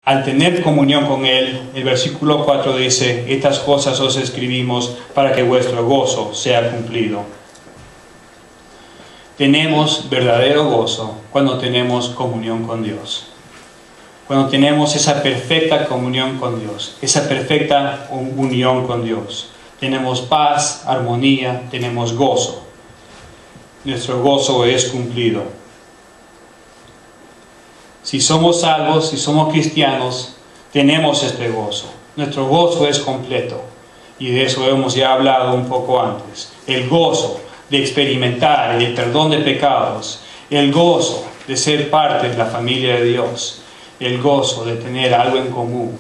Al tener comunión con Él, el versículo 4 dice: estas cosas os escribimos para que vuestro gozo sea cumplido. Tenemos verdadero gozo cuando tenemos comunión con Dios. Cuando tenemos esa perfecta comunión con Dios, esa perfecta unión con Dios. Tenemos paz, armonía, tenemos gozo. Nuestro gozo es cumplido. Si somos salvos, si somos cristianos, tenemos este gozo. Nuestro gozo es completo. Y de eso hemos ya hablado un poco antes. El gozo de experimentar el perdón de pecados. El gozo de ser parte de la familia de Dios. El gozo de tener algo en común.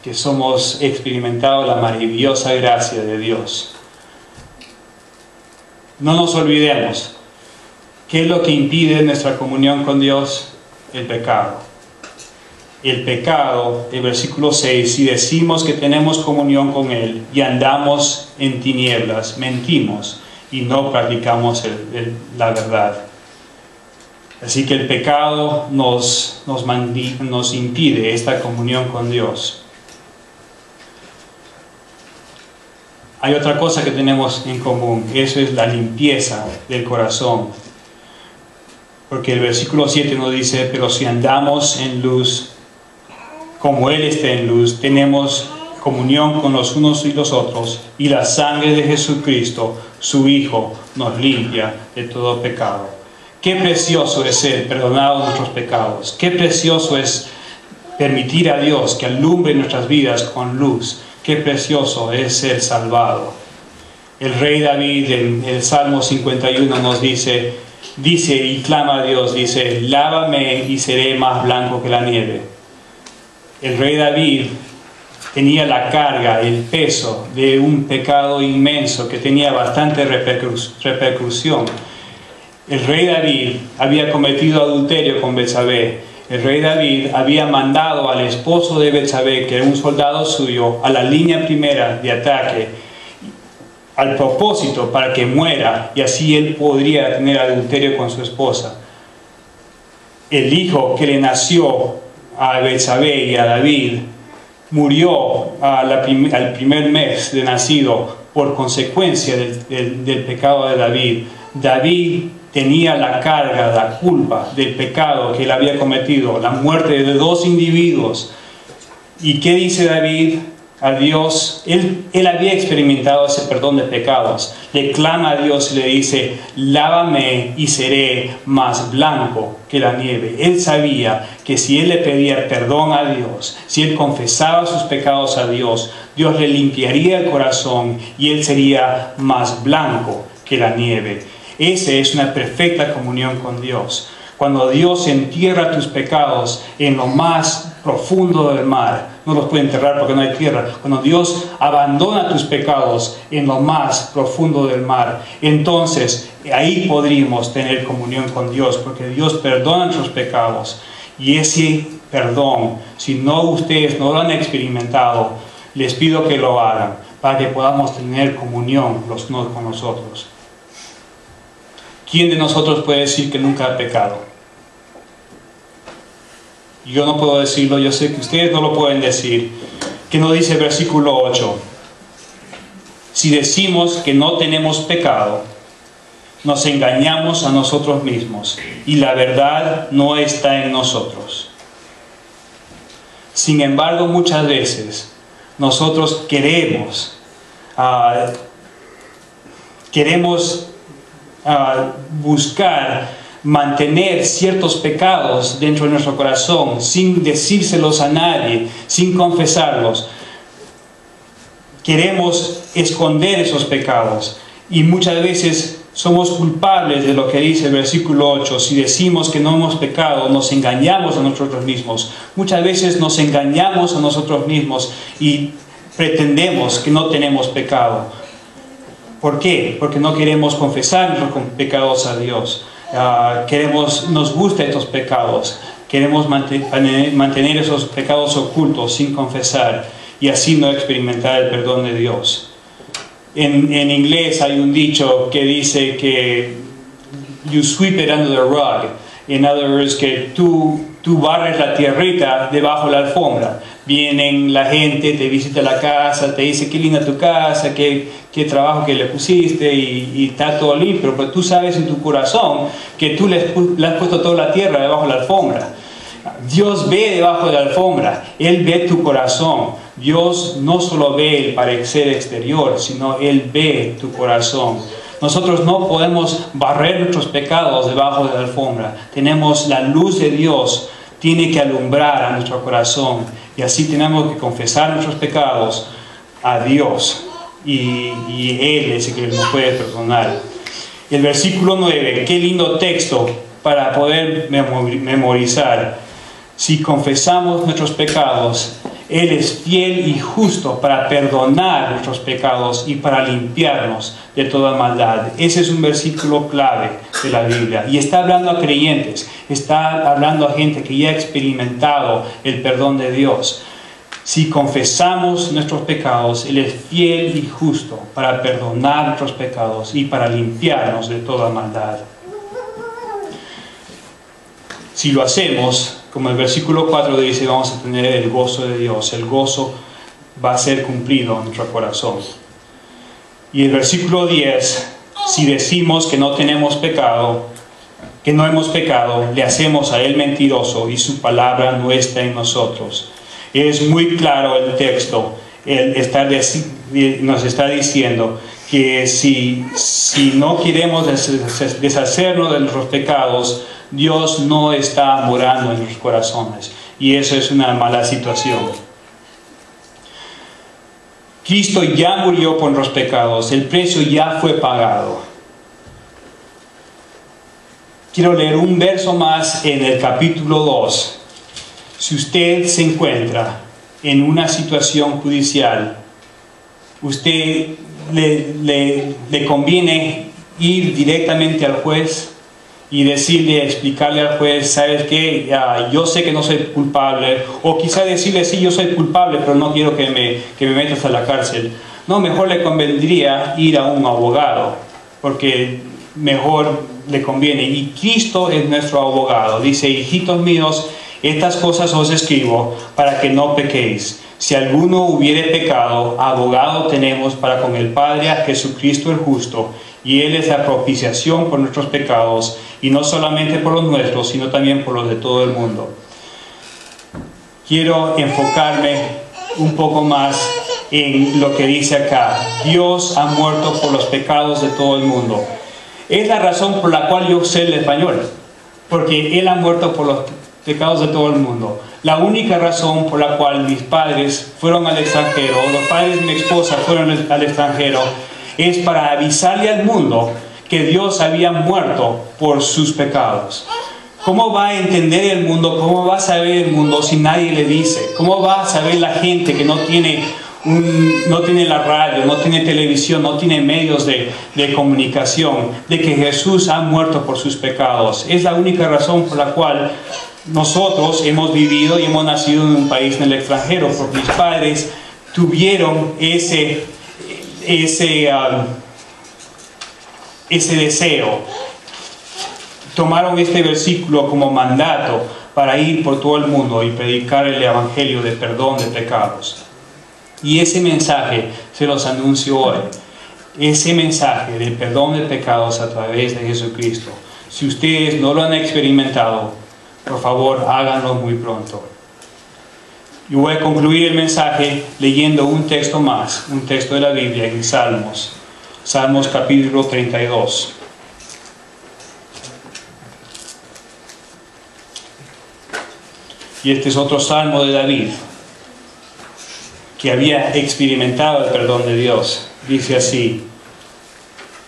Que somos experimentados la maravillosa gracia de Dios. No nos olvidemos. ¿Qué es lo que impide nuestra comunión con Dios? El pecado. El pecado, el versículo 6, si decimos que tenemos comunión con Él y andamos en tinieblas, mentimos y no practicamos la verdad. Así que el pecado nos impide esta comunión con Dios. Hay otra cosa que tenemos en común, eso es la limpieza del corazón. Porque el versículo 7 nos dice: pero si andamos en luz, como Él está en luz, tenemos comunión con los unos y los otros, y la sangre de Jesucristo, su Hijo, nos limpia de todo pecado. Qué precioso es ser perdonados nuestros pecados. Qué precioso es permitir a Dios que alumbre nuestras vidas con luz. Qué precioso es ser salvado. El rey David en el Salmo 51 nos dice y clama a Dios, dice: lávame y seré más blanco que la nieve. El rey David tenía la carga, el peso de un pecado inmenso que tenía bastante repercusión. El rey David había cometido adulterio con Betsabé. El rey David había mandado al esposo de Betsabé, que era un soldado suyo, a la línea primera de ataque, al propósito para que muera, y así él podría tener adulterio con su esposa. El hijo que le nació a Betsabé y a David murió al primer mes de nacido por consecuencia del pecado de David. David tenía la carga, la culpa del pecado que él había cometido, la muerte de dos individuos. ¿Y qué dice David a Dios? Él había experimentado ese perdón de pecados. Le clama a Dios y le dice: lávame y seré más blanco que la nieve. Él sabía que si él le pedía perdón a Dios, si él confesaba sus pecados a Dios, Dios le limpiaría el corazón y él sería más blanco que la nieve. Esa es una perfecta comunión con Dios. Cuando Dios entierra tus pecados en lo más profundo del mar, no los puede enterrar porque no hay tierra. Cuando Dios abandona tus pecados en lo más profundo del mar, entonces ahí podríamos tener comunión con Dios, porque Dios perdona nuestros pecados. Y ese perdón, si ustedes no lo han experimentado, les pido que lo hagan para que podamos tener comunión los unos con los otros. ¿Quién de nosotros puede decir que nunca ha pecado? Yo no puedo decirlo, yo sé que ustedes no lo pueden decir. ¿Qué nos dice el versículo 8? Si decimos que no tenemos pecado, nos engañamos a nosotros mismos y la verdad no está en nosotros. Sin embargo, muchas veces nosotros queremos buscar mantener ciertos pecados dentro de nuestro corazón sin decírselos a nadie, sin confesarlos. Queremos esconder esos pecados y muchas veces somos culpables de lo que dice el versículo 8. Si decimos que no hemos pecado, nos engañamos a nosotros mismos. Muchas veces nos engañamos a nosotros mismos y pretendemos que no tenemos pecado. ¿Por qué? Porque no queremos confesar nuestros pecados a Dios. Nos gustan estos pecados. Queremos mantener esos pecados ocultos sin confesar y así no experimentar el perdón de Dios. En inglés hay un dicho que dice que you sweep it under the rug. En other words, que tú tú barres la tierrita debajo de la alfombra. Vienen la gente, te visita la casa, te dice qué linda tu casa, qué trabajo que le pusiste y está todo limpio. Pero tú sabes en tu corazón que tú le has puesto toda la tierra debajo de la alfombra. Dios ve debajo de la alfombra, Él ve tu corazón. Dios no solo ve el parecer exterior, sino Él ve tu corazón. Nosotros no podemos barrer nuestros pecados debajo de la alfombra. Tenemos la luz de Dios, tiene que alumbrar a nuestro corazón. Y así tenemos que confesar nuestros pecados a Dios. Y Él es el que nos puede perdonar. El versículo 9, qué lindo texto para poder memorizar. Si confesamos nuestros pecados, Él es fiel y justo para perdonar nuestros pecados y para limpiarnos de toda maldad. Ese es un versículo clave de la Biblia. Y está hablando a creyentes, está hablando a gente que ya ha experimentado el perdón de Dios. Si confesamos nuestros pecados, Él es fiel y justo para perdonar nuestros pecados y para limpiarnos de toda maldad. Si lo hacemos, como el versículo 4 dice, vamos a tener el gozo de Dios. El gozo va a ser cumplido en nuestro corazón. Y el versículo 10, si decimos que no tenemos pecado, que no hemos pecado, le hacemos a Él mentiroso y su palabra no está en nosotros. Es muy claro el texto. Él nos está diciendo que si no queremos deshacernos de nuestros pecados, Dios no está morando en nuestros corazones. Y eso es una mala situación. Cristo ya murió por nuestros pecados. El precio ya fue pagado. Quiero leer un verso más en el capítulo 2. Si usted se encuentra en una situación judicial, usted le conviene ir directamente al juez y explicarle al juez, ¿sabes qué? Yo sé que no soy culpable. O quizá decirle, sí, yo soy culpable, pero no quiero que me metas a la cárcel. No, mejor le convendría ir a un abogado, porque mejor le conviene. Y Cristo es nuestro abogado. Dice, hijitos míos, estas cosas os escribo para que no pequéis. Si alguno hubiere pecado, abogado tenemos para con el Padre a Jesucristo el justo, y Él es la propiciación por nuestros pecados, y no solamente por los nuestros, sino también por los de todo el mundo. Quiero enfocarme un poco más en lo que dice acá. Dios ha muerto por los pecados de todo el mundo. Es la razón por la cual yo sé el español, porque Él ha muerto por los pecados de todo el mundo. La única razón por la cual mis padres fueron al extranjero, o los padres de mi esposa fueron al extranjero, es para avisarle al mundo que Dios había muerto por sus pecados. ¿Cómo va a entender el mundo? ¿Cómo va a saber el mundo si nadie le dice? ¿Cómo va a saber la gente que no tiene la radio, no tiene televisión, no tiene medios de comunicación, de que Jesús ha muerto por sus pecados? Es la única razón por la cual nosotros hemos vivido y hemos nacido en un país en el extranjero, porque mis padres tuvieron ese deseo. Tomaron este versículo como mandato para ir por todo el mundo y predicar el evangelio de perdón de pecados. Y ese mensaje se los anuncio hoy. Ese mensaje de perdón de pecados a través de Jesucristo. Si ustedes no lo han experimentado, por favor, háganlo muy pronto. Y voy a concluir el mensaje leyendo un texto más, un texto de la Biblia en Salmos. Salmos capítulo 32. Y este es otro salmo de David, que había experimentado el perdón de Dios. Dice así: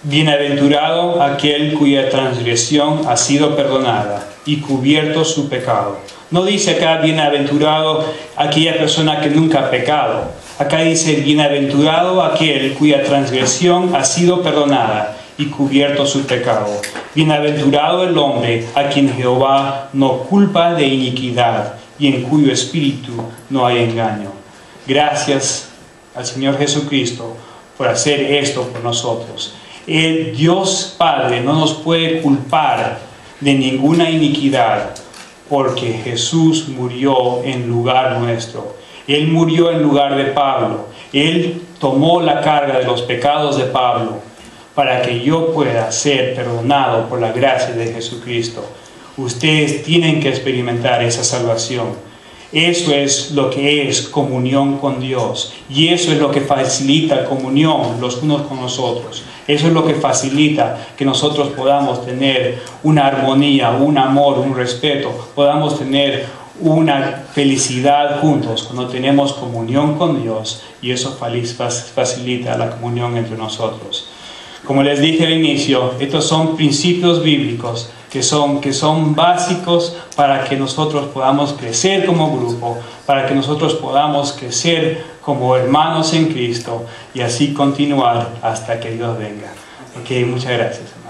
bienaventurado aquel cuya transgresión ha sido perdonada y cubierto su pecado. No dice acá bienaventurado aquella persona que nunca ha pecado. Acá dice bienaventurado aquel cuya transgresión ha sido perdonada y cubierto su pecado. Bienaventurado el hombre a quien Jehová no culpa de iniquidad y en cuyo espíritu no hay engaño. Gracias al Señor Jesucristo por hacer esto por nosotros. El Dios Padre no nos puede culpar de ninguna iniquidad porque Jesús murió en lugar nuestro. Él murió en lugar de Pablo. Él tomó la carga de los pecados de Pablo para que yo pueda ser perdonado por la gracia de Jesucristo. Ustedes tienen que experimentar esa salvación. Eso es lo que es comunión con Dios. Y eso es lo que facilita comunión los unos con los otros. Eso es lo que facilita que nosotros podamos tener una armonía, un amor, un respeto. Podamos tener una felicidad juntos cuando tenemos comunión con Dios. Y eso facilita la comunión entre nosotros. Como les dije al inicio, estos son principios bíblicos que son básicos para que nosotros podamos crecer como grupo, para que nosotros podamos crecer como hermanos en Cristo y así continuar hasta que Dios venga. Ok, muchas gracias.